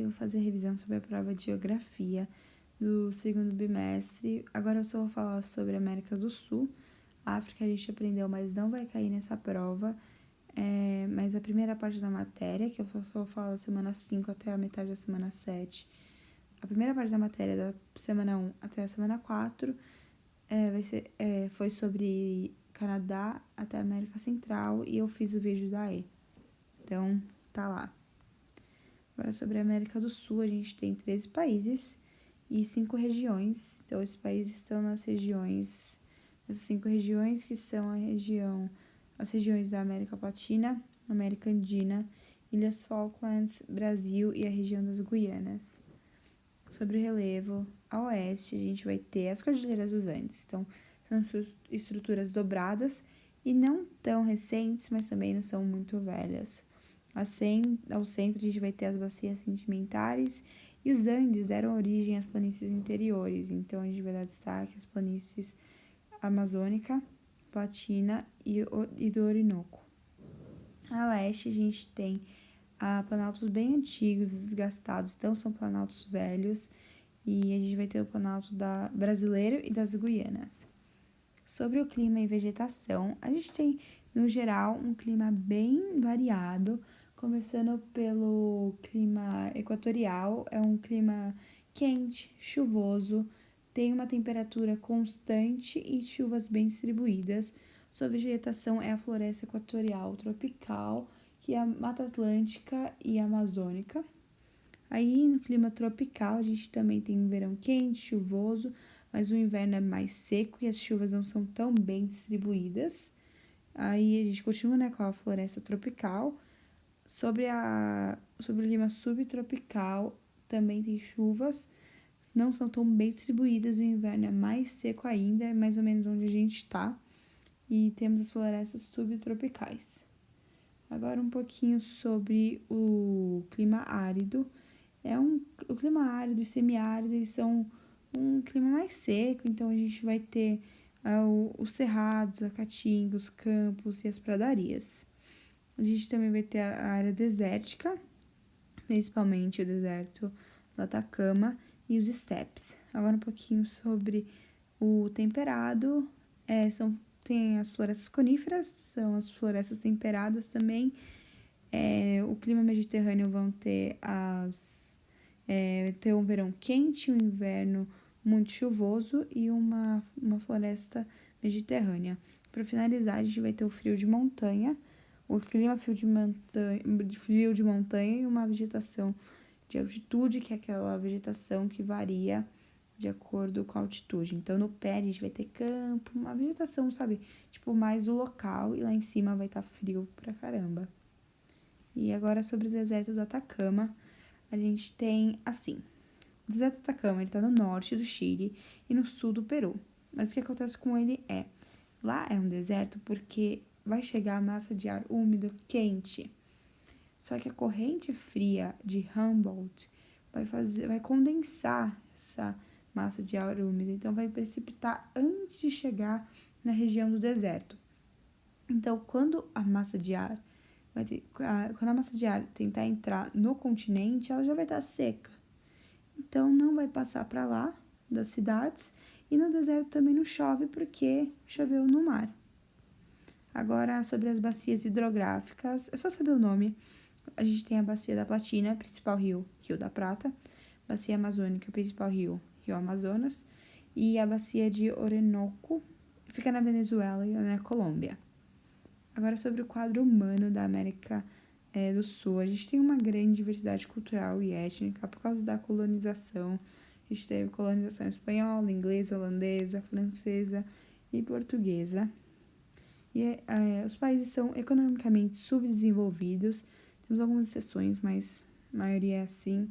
vou fazer revisão sobre a prova de geografia do segundo bimestre. Agora eu só vou falar sobre a América do Sul. A África a gente aprendeu, mas não vai cair nessa prova. Mas a primeira parte da matéria, que eu só vou falar da semana 5 até a metade da semana 7. A primeira parte da matéria da semana 1 até a semana 4 foi sobre Canadá até a América Central e eu fiz o vídeo daí. Então, tá lá. Agora, sobre a América do Sul, a gente tem 13 países e 5 regiões. Então, esses países estão nas regiões, essas 5 regiões que são as regiões da América Latina, América Andina, Ilhas Falklands, Brasil e a região das Guianas. Sobre o relevo, a oeste a gente vai ter as Cordilheiras dos Andes. Então, são estruturas dobradas e não tão recentes, mas também não são muito velhas. Ao centro a gente vai ter as bacias sedimentares e os Andes deram origem às planícies interiores. Então, a gente vai dar destaque às planícies amazônica, platina e do Orinoco. A leste a gente tem planaltos bem antigos, desgastados, então são planaltos velhos, e a gente vai ter o planalto brasileiro e das Guianas. Sobre o clima e vegetação, a gente tem, no geral, um clima bem variado, começando pelo clima equatorial, é um clima quente, chuvoso, tem uma temperatura constante e chuvas bem distribuídas. Sua vegetação é a floresta equatorial tropical, que é a Mata Atlântica e Amazônica. Aí, no clima tropical, a gente também tem um verão quente, chuvoso, mas o inverno é mais seco e as chuvas não são tão bem distribuídas. Aí, a gente continua, com a floresta tropical. Sobre o clima subtropical, também tem chuvas, não são tão bem distribuídas, o inverno é mais seco ainda, é mais ou menos onde a gente está. E temos as florestas subtropicais. Agora um pouquinho sobre o clima árido. O clima árido e semiárido, eles são um clima mais seco, então a gente vai ter os cerrados, a caatinga, os campos e as pradarias. A gente também vai ter a área desértica, principalmente o deserto do Atacama e os steppes. Agora um pouquinho sobre o temperado, tem as florestas coníferas, são as florestas temperadas também. O clima mediterrâneo vão ter um verão quente, um inverno muito chuvoso e uma floresta mediterrânea. Para finalizar, a gente vai ter o frio de montanha, o clima frio de montanha e uma vegetação de altitude, que é aquela vegetação que varia de acordo com a altitude. Então, no pé a gente vai ter campo, uma vegetação, sabe? Tipo, mais o local, e lá em cima vai estar frio pra caramba. E agora sobre o deserto do Atacama, a gente tem assim. O deserto do Atacama, ele tá no norte do Chile e no sul do Peru. Mas o que acontece com ele lá é um deserto porque vai chegar a massa de ar úmido quente. Só que a corrente fria de Humboldt vai condensar essa massa de ar úmido, então vai precipitar antes de chegar na região do deserto. Então, quando a massa de ar tentar entrar no continente, ela já vai estar seca. Então, não vai passar para lá das cidades, e no deserto também não chove porque choveu no mar. Agora, sobre as bacias hidrográficas, é só saber o nome. A gente tem a Bacia da Platina, principal rio da Prata, Bacia Amazônica, principal rio Amazonas, e a Bacia de Orinoco, fica na Venezuela e na Colômbia. Agora, sobre o quadro humano da América do Sul, a gente tem uma grande diversidade cultural e étnica por causa da colonização. A gente teve colonização espanhola, inglesa, holandesa, francesa e portuguesa. E os países são economicamente subdesenvolvidos, temos algumas exceções, mas a maioria é assim.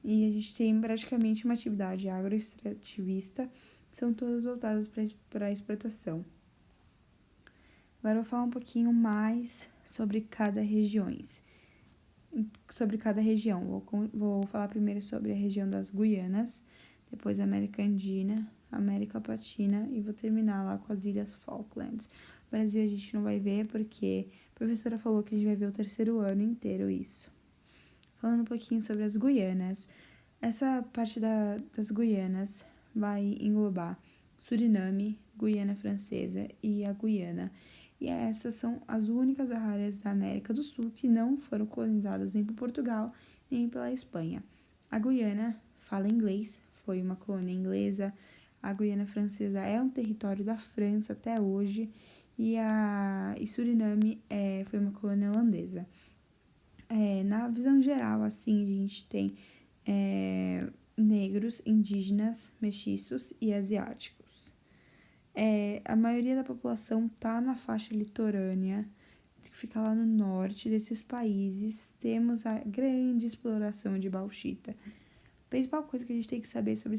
E a gente tem praticamente uma atividade agroextrativista, são todas voltadas para a exportação. Agora eu vou falar um pouquinho mais sobre cada região. Vou falar primeiro sobre a região das Guianas, depois a América Andina, América Latina e vou terminar lá com as Ilhas Falklands. O Brasil a gente não vai ver porque a professora falou que a gente vai ver o terceiro ano inteiro isso. Falando um pouquinho sobre as Guianas. Essa parte das Guianas vai englobar Suriname, Guiana Francesa e a Guiana. E essas são as únicas áreas da América do Sul que não foram colonizadas nem por Portugal nem pela Espanha. A Guiana fala inglês, foi uma colônia inglesa. A Guiana Francesa é um território da França até hoje. E Suriname foi uma colônia holandesa. Na visão geral, assim, a gente tem negros, indígenas, mestiços e asiáticos. A maioria da população está na faixa litorânea, que fica lá no norte desses países. Temos a grande exploração de bauxita. A principal coisa que a gente tem que saber sobre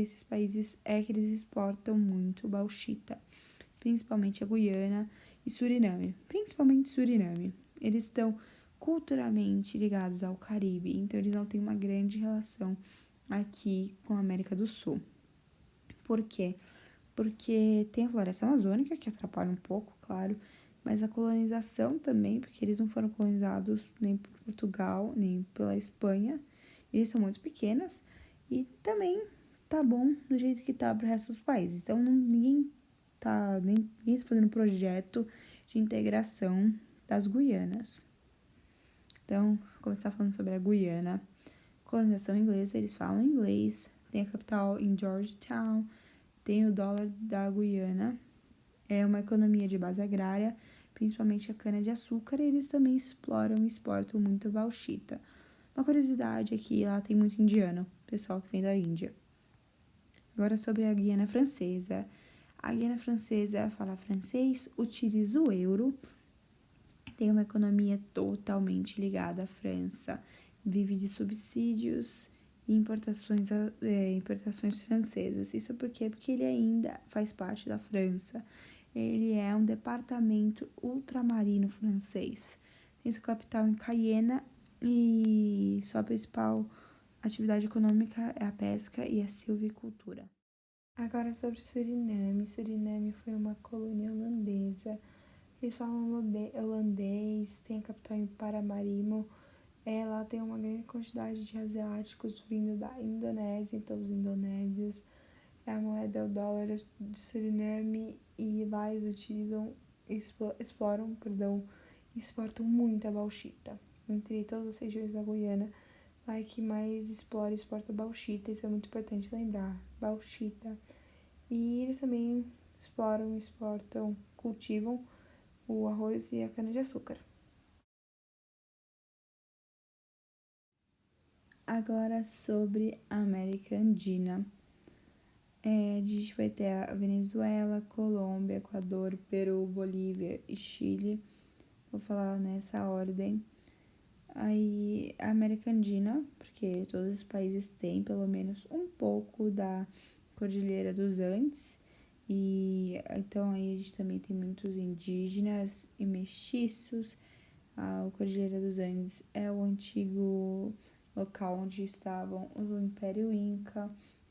esses países é que eles exportam muito bauxita, principalmente a Guiana e Suriname, principalmente Suriname. Eles estão culturalmente ligados ao Caribe, então eles não têm uma grande relação aqui com a América do Sul. Por quê? Porque tem a floresta amazônica, que atrapalha um pouco, claro, mas a colonização também, porque eles não foram colonizados nem por Portugal, nem pela Espanha. Eles são muito pequenos e também tá bom do jeito que tá pro resto dos países. Então ninguém tá fazendo projeto de integração das Guianas. Então, vou começar falando sobre a Guiana. Colonização inglesa, eles falam inglês, tem a capital em Georgetown, tem o dólar da Guiana, é uma economia de base agrária, principalmente a cana-de-açúcar, e eles também exploram e exportam muito bauxita. Uma curiosidade é que lá tem muito indiano, pessoal que vem da Índia. Agora sobre a Guiana Francesa. A Guiana Francesa fala francês, utiliza o euro, tem uma economia totalmente ligada à França, vive de subsídios e importações francesas. Isso por quê? Porque ele ainda faz parte da França. Ele é um departamento ultramarino francês. Tem sua capital em Cayena e sua principal atividade econômica é a pesca e a silvicultura. Agora sobre Suriname. Suriname foi uma colônia holandesa. Eles falam holandês, tem a capital em Paramaribo. Lá tem uma grande quantidade de asiáticos vindo da Indonésia, então os indonésios, a moeda é o dólar de Suriname e lá eles exportam muita bauxita. Entre todas as regiões da Guiana, lá é que mais explora e exporta bauxita, isso é muito importante lembrar, bauxita. E eles também exportam, cultivam o arroz e a cana-de-açúcar. Agora sobre a América Andina. A gente vai ter a Venezuela, Colômbia, Equador, Peru, Bolívia e Chile. Vou falar nessa ordem. Aí a América Andina, porque todos os países têm pelo menos um pouco da Cordilheira dos Andes. E então aí a gente também tem muitos indígenas e mestiços. A Cordilheira dos Andes é o antigo local onde estavam o Império Inca.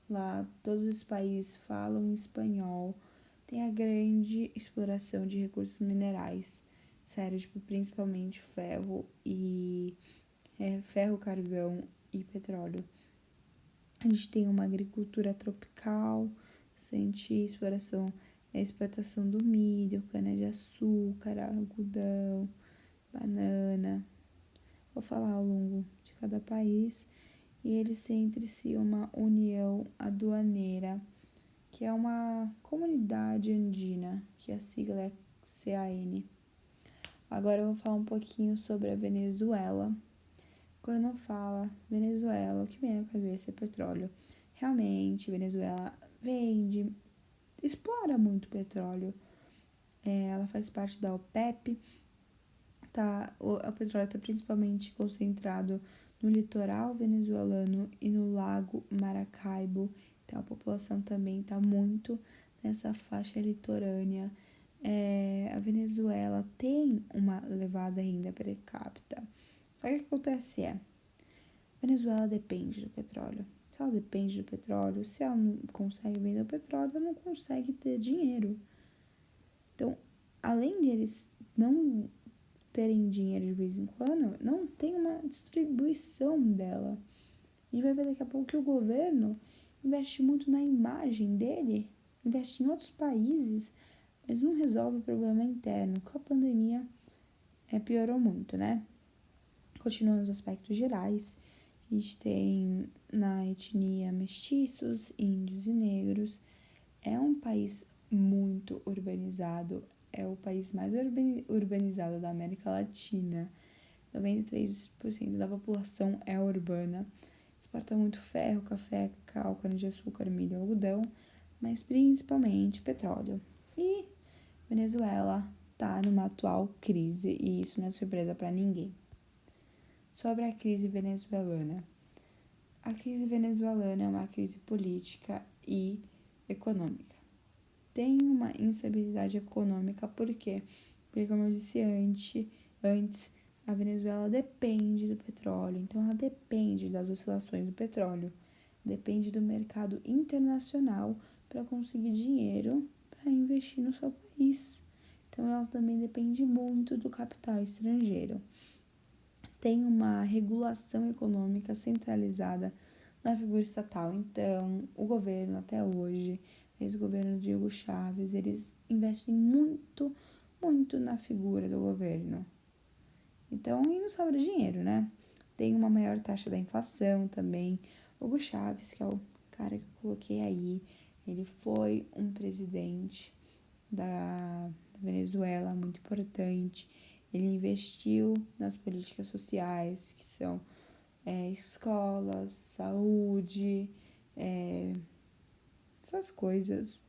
Lá todos os países falam espanhol. Tem a grande exploração de recursos minerais. Sério, tipo, principalmente ferro, carvão e petróleo. A gente tem uma agricultura tropical, bastante exportação do milho, cana-de-açúcar, algodão, banana. Vou falar ao longo de cada país. E eles têm entre si uma união aduaneira, que é uma comunidade andina, que a sigla é CAN. Agora eu vou falar um pouquinho sobre a Venezuela. Quando fala Venezuela, o que vem na cabeça é petróleo. Realmente, Venezuela explora muito petróleo. Ela faz parte da OPEP. O petróleo está principalmente concentrado no litoral venezuelano e no lago Maracaibo. Então a população também está muito nessa faixa litorânea. A Venezuela tem uma elevada renda per capita. Só que o que acontece a Venezuela depende do petróleo. Se ela depende do petróleo, se ela não consegue vender o petróleo, ela não consegue ter dinheiro. Então, além de eles não terem dinheiro de vez em quando, não tem uma distribuição dela. A gente vai ver daqui a pouco que o governo investe muito na imagem dele, investe em outros países, mas não resolve o problema interno. Com a pandemia, piorou muito, né? Continuando os aspectos gerais, a gente tem na etnia mestiços, índios e negros. É um país muito urbanizado, é o país mais urbanizado da América Latina. 93% da população é urbana. Exporta muito ferro, café, cacau, cana-de-açúcar, milho, algodão, mas principalmente petróleo. E Venezuela está numa atual crise, e isso não é surpresa para ninguém. Sobre a crise venezuelana. A crise venezuelana é uma crise política e econômica. Tem uma instabilidade econômica, por quê? Porque, como eu disse antes, a Venezuela depende do petróleo, então ela depende das oscilações do petróleo, depende do mercado internacional para conseguir dinheiro para investir no seu país. Então ela também depende muito do capital estrangeiro. Tem uma regulação econômica centralizada na figura estatal. Então, o governo até hoje, desde o governo de Hugo Chávez, eles investem muito, muito na figura do governo. Então, e não sobra dinheiro, né? Tem uma maior taxa da inflação também. Hugo Chávez, que é o cara que eu coloquei aí, ele foi um presidente da Venezuela muito importante. Ele investiu nas políticas sociais, que são escolas, saúde, essas coisas.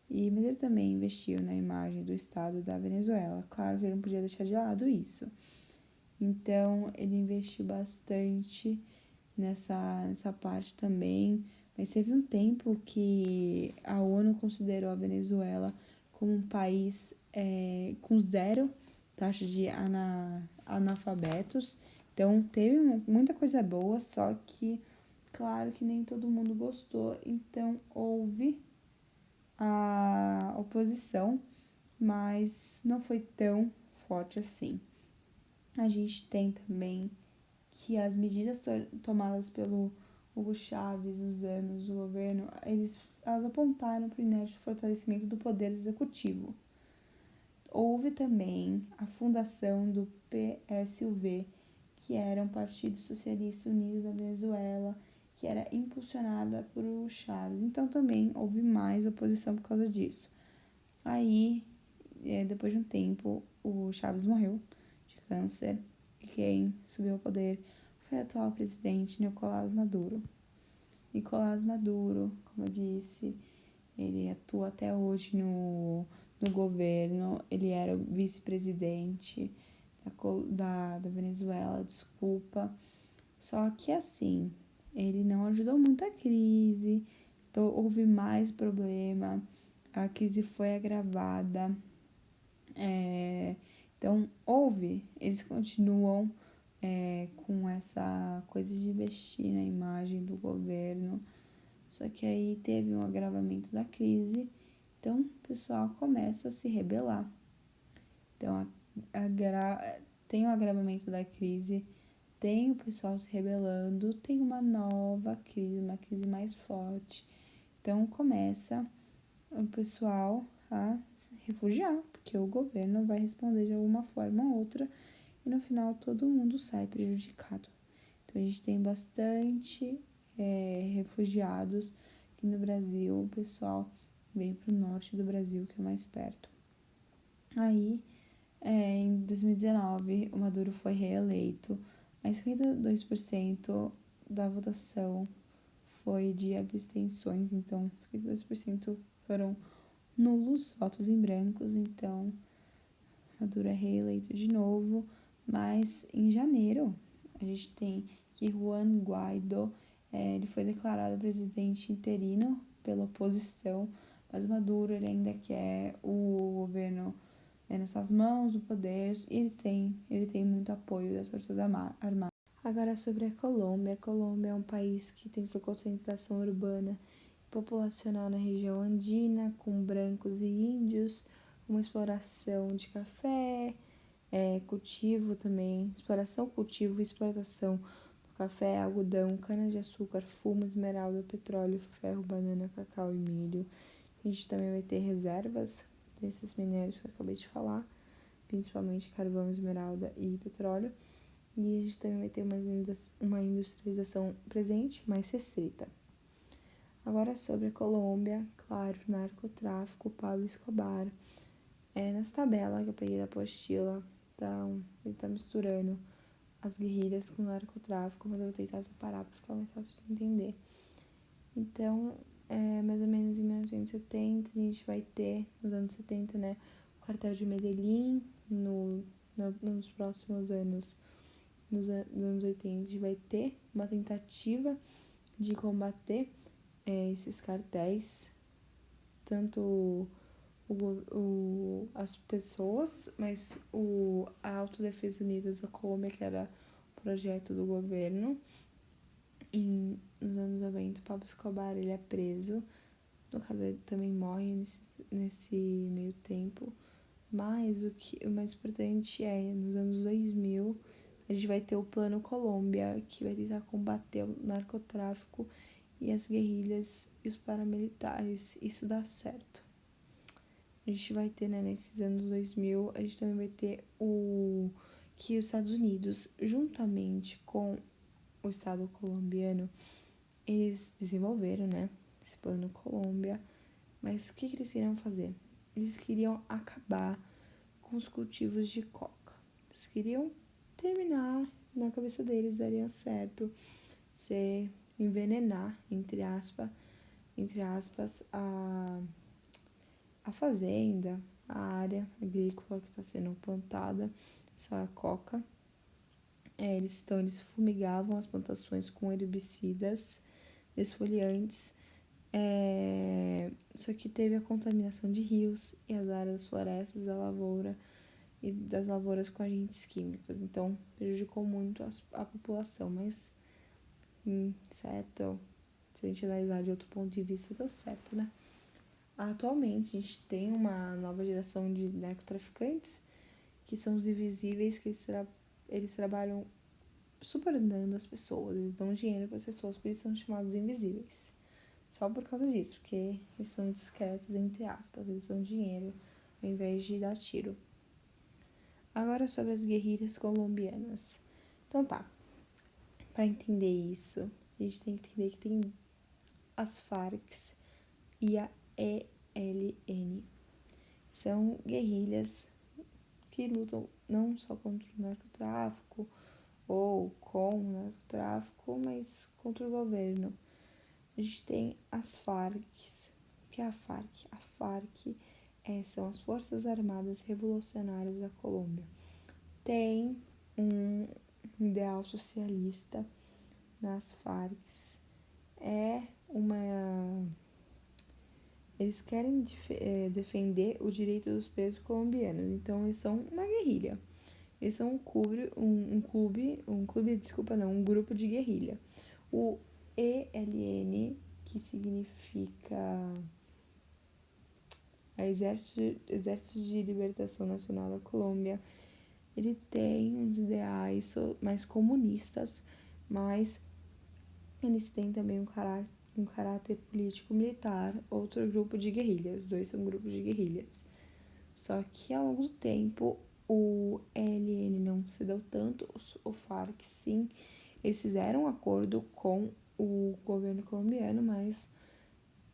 Mas ele também investiu na imagem do Estado da Venezuela. Claro que ele não podia deixar de lado isso. Então, ele investiu bastante nessa parte também. Mas teve um tempo que a ONU considerou a Venezuela como um país com zero taxa de analfabetos. Então, teve muita coisa boa, só que, claro que nem todo mundo gostou. Então, houve a oposição, mas não foi tão forte assim. A gente tem também que as medidas tomadas pelo Hugo Chávez nos anos do governo, elas apontaram para o inédito fortalecimento do poder executivo. Houve também a fundação do PSUV, que era um Partido Socialista Unido da Venezuela, que era impulsionada por Hugo Chávez. Então também houve mais oposição por causa disso. Aí, depois de um tempo, o Chávez morreu de câncer e quem subiu ao poder foi o atual presidente Nicolás Maduro. Nicolás Maduro, como eu disse, ele atua até hoje no governo, ele era o vice-presidente da Venezuela, desculpa. Só que assim, ele não ajudou muito a crise, então houve mais problema, a crise foi agravada. Então, eles continuam com essa coisa de investir na imagem do governo, só que aí teve um agravamento da crise, então o pessoal começa a se rebelar. Então, tem o agravamento da crise, tem o pessoal se rebelando, tem uma nova crise, uma crise mais forte. Então, começa o pessoal a se refugiar, porque o governo vai responder de alguma forma ou outra e no final todo mundo sai prejudicado. Então a gente tem bastante refugiados aqui no Brasil, o pessoal vem para o norte do Brasil, que é mais perto. Aí, em 2019, o Maduro foi reeleito, mas 52% da votação foi de abstenções, então 52% foram nulos, votos em brancos, então Maduro é reeleito de novo, mas em janeiro a gente tem que Juan Guaidó, ele foi declarado presidente interino pela oposição, mas o Maduro ele ainda quer o governo nas suas mãos, o poder, e ele tem muito apoio das Forças Armadas. Agora sobre a Colômbia é um país que tem sua concentração urbana e populacional na região andina, com brancos e índios, uma exploração de café, cultivo também, exploração, cultivo e exploração do café, algodão, cana-de-açúcar, fumo, esmeralda, petróleo, ferro, banana, cacau e milho. A gente também vai ter reservas desses minérios que eu acabei de falar, principalmente carvão, esmeralda e petróleo. E a gente também vai ter uma industrialização presente mais restrita. Agora sobre a Colômbia, claro, narcotráfico, Pablo Escobar. Nessa tabela que eu peguei da apostila, então, ele tá misturando as guerrilhas com o narcotráfico, mas eu vou tentar separar para ficar mais fácil de entender. Então, mais ou menos em 1970, a gente vai ter, nos anos 70, né, o cartel de Medellín, nos próximos anos, nos anos 80, a gente vai ter uma tentativa de combater esses cartéis, tanto as pessoas, mas a Autodefesa Unidas da Colômbia, que era o projeto do governo. E nos anos 90, o Pablo Escobar ele é preso. No caso, ele também morre nesse meio tempo. Mas o mais importante nos anos 2000, a gente vai ter o Plano Colômbia, que vai tentar combater o narcotráfico e as guerrilhas e os paramilitares. Isso dá certo. A gente vai ter, nesses anos 2000, a gente também vai ter que os Estados Unidos, juntamente com o Estado colombiano, eles desenvolveram, esse Plano Colômbia. Mas o que eles queriam fazer? Eles queriam acabar com os cultivos de coca. Eles queriam terminar, na cabeça deles daria certo, se envenenar, entre aspas, a fazenda, a área agrícola que está sendo plantada, essa coca. Eles fumigavam as plantações com herbicidas desfoliantes, só que teve a contaminação de rios e as áreas florestas da lavoura e das lavouras com agentes químicos. Então, prejudicou muito a população, mas, certo, se a gente analisar de outro ponto de vista, deu certo, né? Atualmente, a gente tem uma nova geração de narcotraficantes, que são os invisíveis, que eles trabalham subornando as pessoas, eles dão dinheiro para as pessoas, por isso são chamados invisíveis. Só por causa disso, porque eles são discretos, entre aspas, eles dão dinheiro ao invés de dar tiro. Agora sobre as guerrilhas colombianas. Então tá, para entender isso, a gente tem que entender que tem as Farc e a ELN. São guerrilhas que lutam não só contra o narcotráfico ou com o narcotráfico, mas contra o governo. A gente tem as Farc. O que é a Farc? A Farc são as Forças Armadas Revolucionárias da Colômbia. Tem um ideal socialista nas Farc. Eles querem defender o direito dos presos colombianos. Então, eles são uma guerrilha. Eles são um grupo de guerrilha. O ELN, que significa Exército de Libertação Nacional da Colômbia, ele tem uns ideais mais comunistas, mas eles têm também um caráter político-militar. Outro grupo de guerrilhas, os dois são grupos de guerrilhas. Só que ao longo do tempo, o ELN não cedeu tanto, o Farc sim, eles fizeram um acordo com o governo colombiano, mas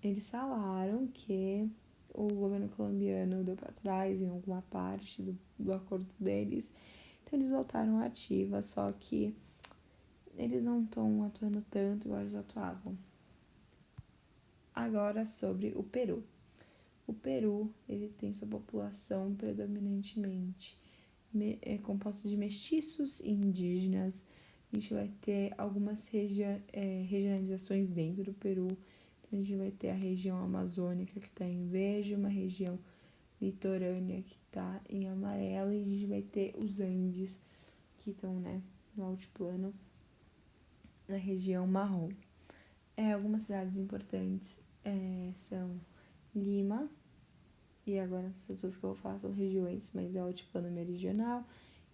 eles falaram que o governo colombiano deu para trás em alguma parte do acordo deles, então eles voltaram à ativa, só que eles não estão atuando tanto igual eles atuavam. Agora sobre o Peru. O Peru, ele tem sua população predominantemente composta de mestiços e indígenas. A gente vai ter algumas regionalizações dentro do Peru. Então, a gente vai ter a região amazônica, que está em verde, uma região litorânea, que está em amarelo, e a gente vai ter os Andes, que estão, no altiplano, na região marrom. Algumas cidades importantes são Lima, e agora essas duas que eu vou falar são regiões, mas é o altiplano meridional,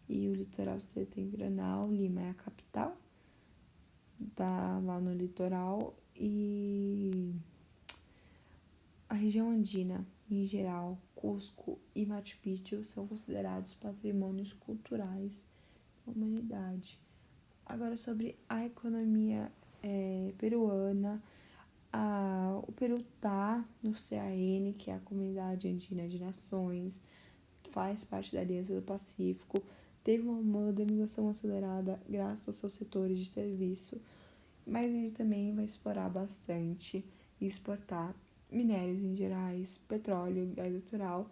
e o litoral setentrional. Lima é a capital, tá lá no litoral, e a região andina, em geral, Cusco e Machu Picchu são considerados patrimônios culturais da humanidade. Agora, sobre a economia peruana, o Peru está no CAN, que é a Comunidade Andina de Nações, faz parte da Aliança do Pacífico, teve uma modernização acelerada graças aos seus setores de serviço, mas ele também vai explorar bastante e exportar minérios em gerais, petróleo, gás natural,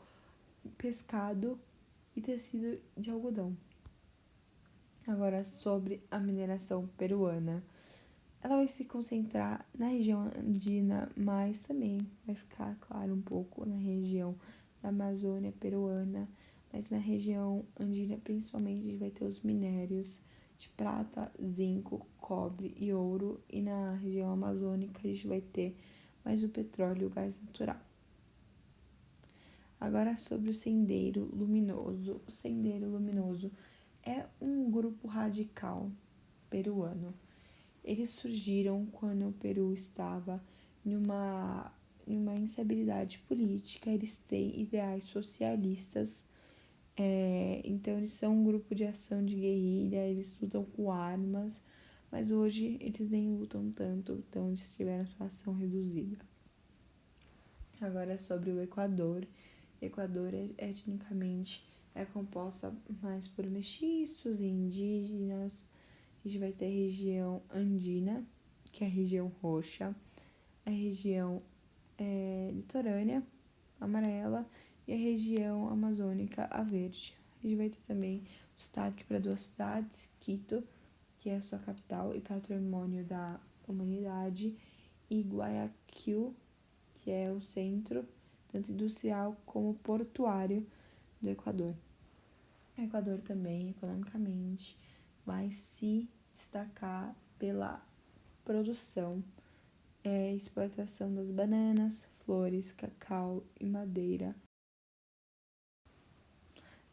pescado e tecido de algodão. Agora, sobre a mineração peruana. Ela vai se concentrar na região andina, mas também vai ficar, claro, um pouco na região da Amazônia peruana, mas na região andina principalmente a gente vai ter os minérios de prata, zinco, cobre e ouro, e na região amazônica a gente vai ter mais o petróleo e o gás natural. Agora sobre o Sendeiro Luminoso. O Sendeiro Luminoso é um grupo radical peruano. Eles surgiram quando o Peru estava em uma instabilidade política. Eles têm ideais socialistas, então eles são um grupo de ação de guerrilha, eles lutam com armas, mas hoje eles nem lutam tanto, então eles tiveram sua ação reduzida. Agora sobre o Equador. O Equador etnicamente é composta mais por mestiços e indígenas. A gente vai ter a região andina, que é a região roxa, a região litorânea, amarela, e a região amazônica, a verde. A gente vai ter também destaque para duas cidades, Quito, que é a sua capital e patrimônio da humanidade, e Guayaquil, que é o centro, tanto industrial como portuário do Equador. O Equador também, economicamente, vai se destacar pela produção e exportação das bananas, flores, cacau e madeira.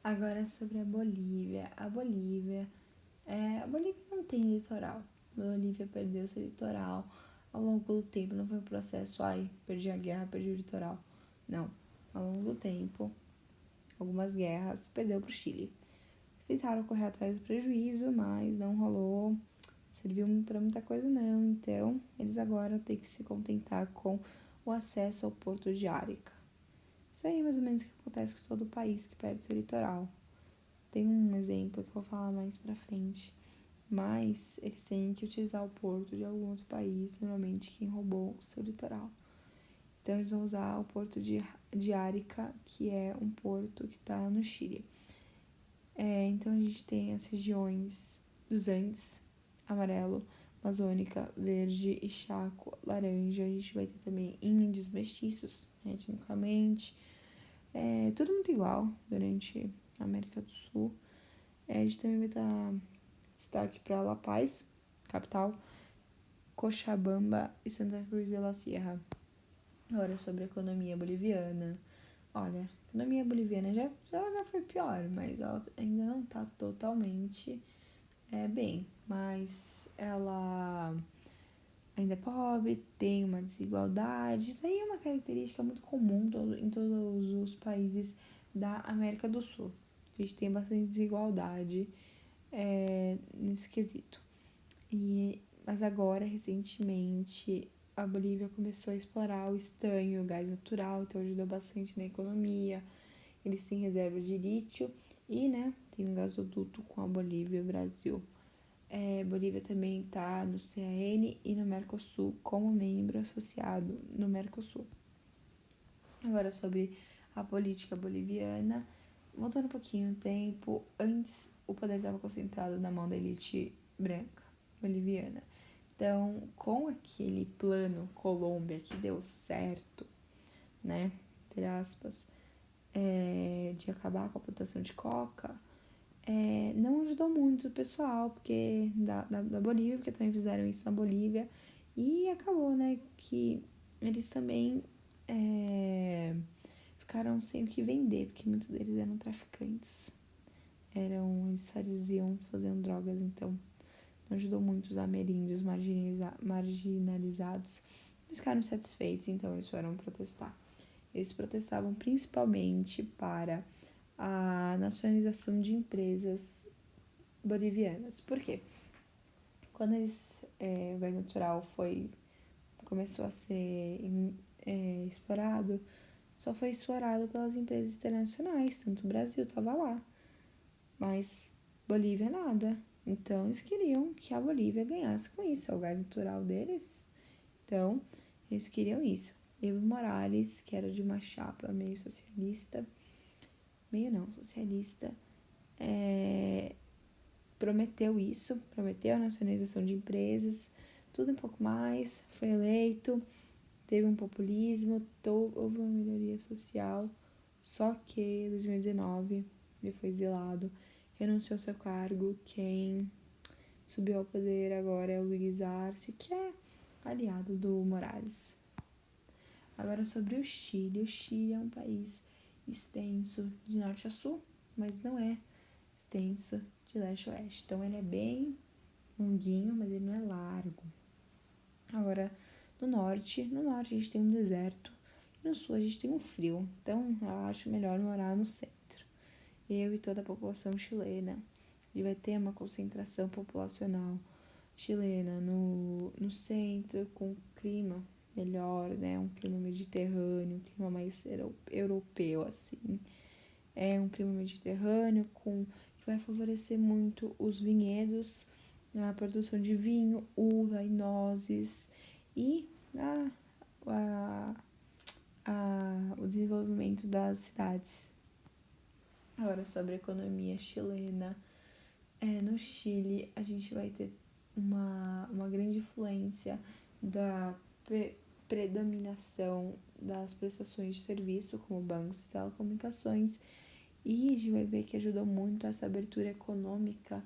Agora sobre a Bolívia. A Bolívia não tem litoral. A Bolívia perdeu seu litoral ao longo do tempo. Não foi um processo, perdi a guerra, perdi o litoral. Não. Ao longo do tempo, algumas guerras, perdeu para o Chile. Tentaram correr atrás do prejuízo, mas não rolou, serviu para muita coisa não, então eles agora têm que se contentar com o acesso ao porto de Arica. Isso aí é mais ou menos o que acontece com todo o país que perde seu litoral. Tem um exemplo que eu vou falar mais pra frente, mas eles têm que utilizar o porto de algum outro país, normalmente quem roubou o seu litoral. Então eles vão usar o porto de Arica, que é um porto que está no Chile. Então a gente tem as regiões dos Andes, amarelo, amazônica, verde e chaco, laranja. A gente vai ter também índios mestiços, etnicamente. Tudo muito igual durante a América do Sul. A gente também vai dar destaque para La Paz, capital, Cochabamba e Santa Cruz de la Sierra. Agora sobre a economia boliviana. Olha, a economia boliviana já foi pior, mas ela ainda não tá totalmente bem. Mas ela ainda é pobre, tem uma desigualdade. Isso aí é uma característica muito comum em todos os países da América do Sul. A gente tem bastante desigualdade nesse quesito. Mas agora, recentemente, a Bolívia começou a explorar o estanho, o gás natural, então ajudou bastante na economia. Eles têm reserva de lítio e, tem um gasoduto com a Bolívia e o Brasil. Bolívia também está no CAN e no Mercosul como membro associado no Mercosul. Agora sobre a política boliviana. Voltando um pouquinho no tempo, antes o poder estava concentrado na mão da elite branca boliviana. Então, com aquele plano Colômbia que deu certo, entre aspas, de acabar com a plantação de coca, não ajudou muito o pessoal porque da Bolívia, porque também fizeram isso na Bolívia, e acabou, que eles também ficaram sem o que vender, porque muitos deles eram traficantes. eles faziam drogas, então não ajudou muito os ameríndios marginalizados. Eles ficaram insatisfeitos, então eles foram protestar. Eles protestavam principalmente para a nacionalização de empresas bolivianas. Por quê? Quando o gás natural começou a ser explorado, só foi explorado pelas empresas internacionais, tanto o Brasil estava lá, mas Bolívia nada. Então eles queriam que a Bolívia ganhasse com isso, é o gás natural deles. Então eles queriam isso. Evo Morales, que era de uma chapa meio socialista, prometeu a nacionalização de empresas, tudo um pouco mais, foi eleito, teve um populismo, houve uma melhoria social, só que em 2019 ele foi exilado, renunciou ao seu cargo. Quem subiu ao poder agora é o Luiz Arce, que é aliado do Morales. Agora sobre o Chile. O Chile é um país extenso de norte a sul, mas não é extenso de leste a oeste. Então ele é bem longuinho, mas ele não é largo. Agora, no norte a gente tem um deserto e no sul a gente tem um frio. Então eu acho melhor morar no centro. Eu e toda a população chilena. A gente vai ter uma concentração populacional chilena no centro, com clima melhor, né? Um clima mediterrâneo, um clima mais europeu, assim. É um clima mediterrâneo que vai favorecer muito os vinhedos, a produção de vinho, uva e nozes e o desenvolvimento das cidades. Agora, sobre a economia chilena. No Chile, a gente vai ter uma grande influência da predominação das prestações de serviço, como bancos e telecomunicações, e a gente vai ver que ajudou muito essa abertura econômica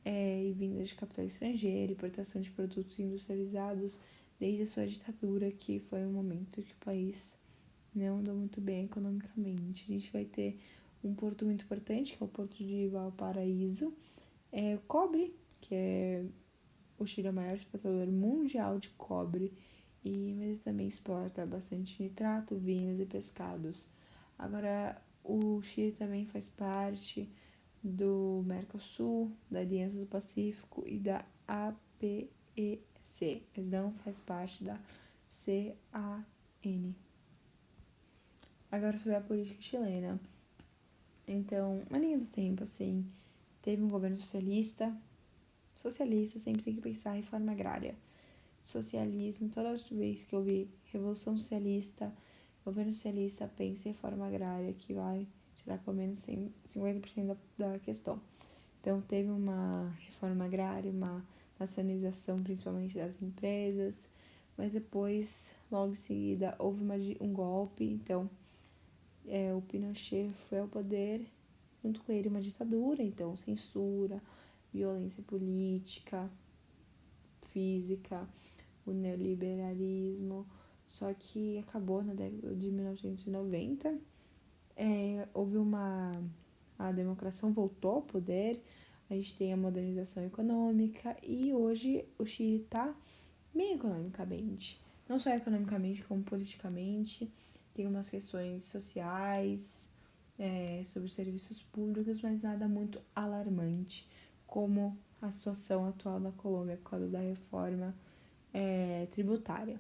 e vinda de capital estrangeiro, importação de produtos industrializados desde a sua ditadura, que foi um momento que o país não andou muito bem economicamente. A gente vai ter um porto muito importante, que é o Porto de Valparaíso, o cobre, que o Chile é o maior exportador mundial de cobre, mas ele também exporta bastante nitrato, vinhos e pescados. Agora, o Chile também faz parte do Mercosul, da Aliança do Pacífico e da APEC, mas não faz parte da CAN. Agora sobre a política chilena. Então, uma linha do tempo, assim, teve um governo socialista sempre tem que pensar em reforma agrária. Socialismo, toda vez que eu vi Revolução Socialista, governo socialista, pensa em reforma agrária, que vai tirar pelo menos 50% da questão. Então, teve uma reforma agrária, uma nacionalização, principalmente das empresas, mas depois, logo em seguida, houve um golpe. Então, o Pinochet foi ao poder, junto com ele uma ditadura, então censura, violência política, física, o neoliberalismo, só que acabou na década de 1990. Houve a democracia voltou ao poder, a gente tem a modernização econômica e hoje o Chile está bem economicamente, não só economicamente como politicamente. Tem umas questões sociais, sobre os serviços públicos, mas nada muito alarmante, como a situação atual na Colômbia por causa da reforma tributária.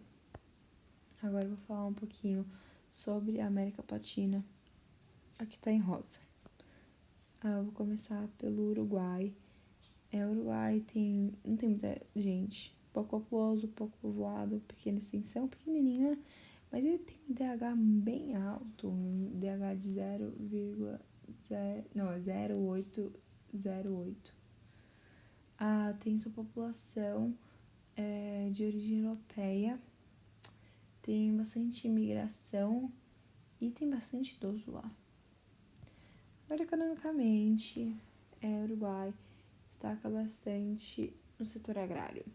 Agora eu vou falar um pouquinho sobre a América Latina. Aqui tá em rosa. Eu vou começar pelo Uruguai. O Uruguai não tem muita gente, pouco populoso, pouco povoado, pequena extensão, pequenininha, mas ele tem um DH bem alto, um DH de 0,0808. Tem sua população de origem europeia, tem bastante imigração e tem bastante idoso lá. Agora, economicamente, o Uruguai destaca bastante no setor agrário.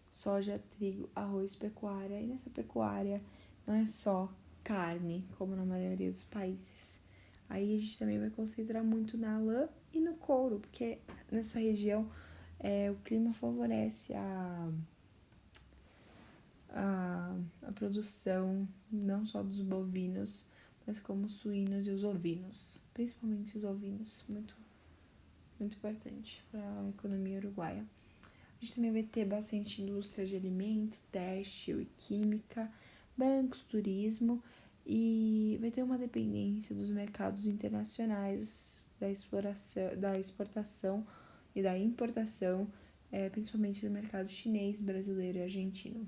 Soja, trigo, arroz, pecuária. E nessa pecuária não é só carne, como na maioria dos países. Aí a gente também vai concentrar muito na lã e no couro, porque nessa região o clima favorece a produção não só dos bovinos, mas como os suínos e os ovinos, principalmente os ovinos, muito, muito importante para a economia uruguaia. A gente também vai ter bastante indústria de alimento, têxtil e química, bancos, turismo, e vai ter uma dependência dos mercados internacionais, da exportação e da importação, principalmente do mercado chinês, brasileiro e argentino.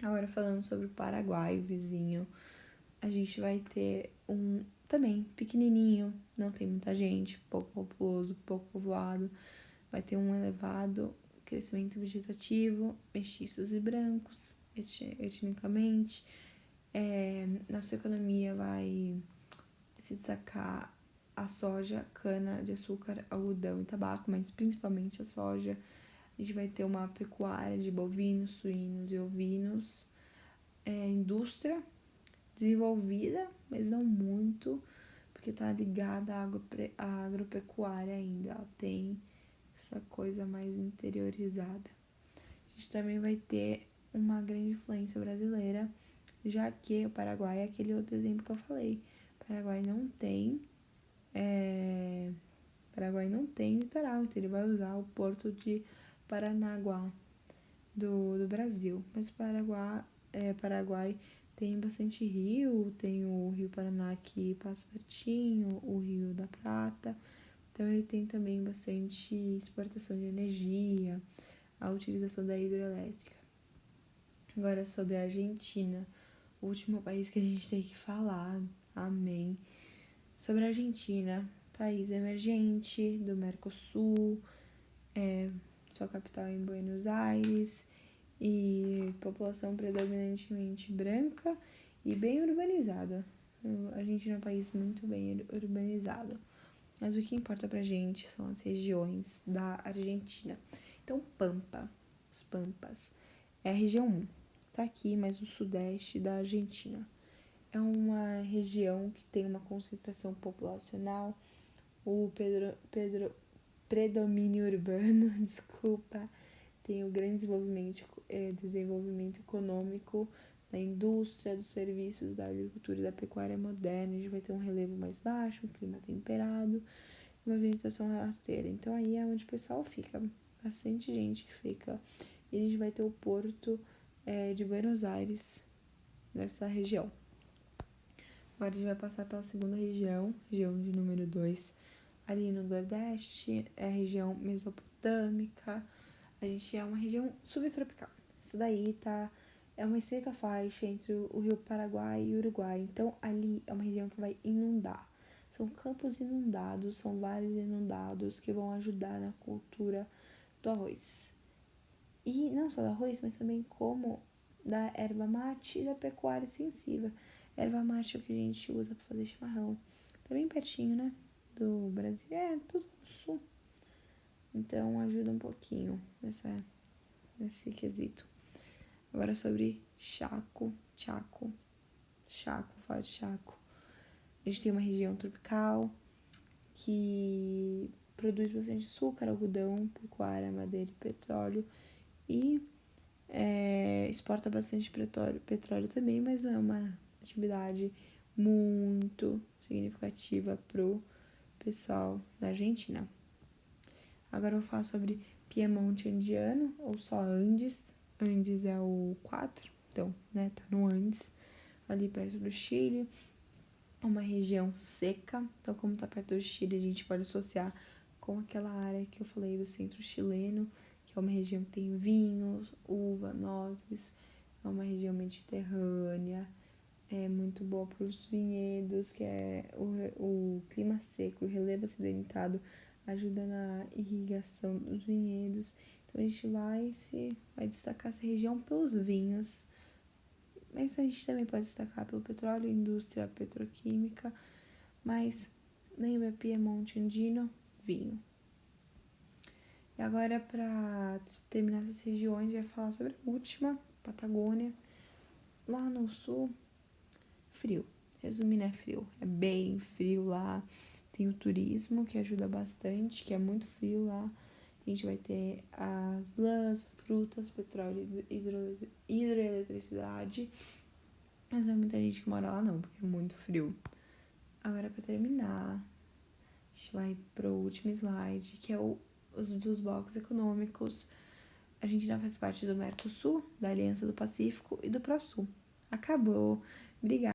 Agora falando sobre o Paraguai, o vizinho, a gente vai ter um também pequenininho, não tem muita gente, pouco populoso, pouco povoado, vai ter um elevado crescimento vegetativo, mestiços e brancos, etnicamente. Na sua economia vai se destacar a soja, cana de açúcar, algodão e tabaco, mas principalmente a soja. A gente vai ter uma pecuária de bovinos, suínos e ovinos, indústria desenvolvida, mas não muito, porque está ligada à agropecuária ainda, ela tem essa coisa mais interiorizada. A gente também vai ter uma grande influência brasileira, já que o Paraguai é aquele outro exemplo que eu falei. O Paraguai não tem litoral, então ele vai usar o porto de Paranaguá do Brasil. Mas o Paraguai tem bastante rio, tem o Rio Paraná que passa pertinho, o Rio da Prata. Então ele tem também bastante exportação de energia, a utilização da hidrelétrica. Agora sobre a Argentina, o último país que a gente tem que falar, amém. Sobre a Argentina, país emergente do Mercosul, sua capital é em Buenos Aires e população predominantemente branca e bem urbanizada. A Argentina é um país muito bem urbanizado. Mas o que importa pra gente são as regiões da Argentina. Então, os Pampas, é a região 1. Tá aqui, mas o sudeste da Argentina. É uma região que tem uma concentração populacional, o predomínio urbano, desculpa, tem o grande desenvolvimento econômico da indústria, dos serviços, da agricultura e da pecuária moderna. A gente vai ter um relevo mais baixo, um clima temperado, uma vegetação rasteira. Então aí é onde o pessoal fica, bastante gente que fica. E a gente vai ter o porto de Buenos Aires nessa região. Agora a gente vai passar pela segunda região de número 2, ali no Nordeste, é a região mesopotâmica. A gente é uma região subtropical. Isso daí é uma estreita faixa entre o rio Paraguai e o Uruguai. Então ali é uma região que vai inundar. São campos inundados, são vales inundados que vão ajudar na cultura do arroz. E não só do arroz, mas também como da erva mate e da pecuária extensiva. Erva mate é o que a gente usa para fazer chimarrão. Tá bem pertinho, né? Do Brasil. Tudo no sul. Então ajuda um pouquinho nesse quesito. Agora sobre Chaco. Fala de Chaco. A gente tem uma região tropical que produz bastante açúcar, algodão, pecuária, madeira e petróleo. E exporta bastante petróleo também, mas não é uma atividade muito significativa pro pessoal da Argentina. Agora eu vou falar sobre Piemonte Andiano, ou só Andes. Andes é o 4, então, né, tá no Andes, ali perto do Chile. É uma região seca, então como tá perto do Chile, a gente pode associar com aquela área que eu falei do centro chileno, que é uma região que tem vinhos, uva, nozes. É uma região mediterrânea, é muito boa para os vinhedos, que é o clima seco, o relevo acidentado ajuda na irrigação dos vinhedos. Então a gente vai destacar essa região pelos vinhos, mas a gente também pode destacar pelo petróleo, indústria petroquímica, mas lembra Piemonte Andino, vinho. E agora, para terminar essas regiões, eu ia falar sobre a última, Patagônia. Lá no sul, frio. Resumindo, é frio. É bem frio lá. Tem o turismo, que ajuda bastante, que é muito frio lá. A gente vai ter as lãs, frutas, petróleo, hidroeletricidade. Mas não é muita gente que mora lá não, porque é muito frio. Agora, pra terminar, a gente vai pro último slide, que é os dos blocos econômicos. A gente não faz parte do Mercosul, da Aliança do Pacífico e do ProSul. Acabou. Obrigada.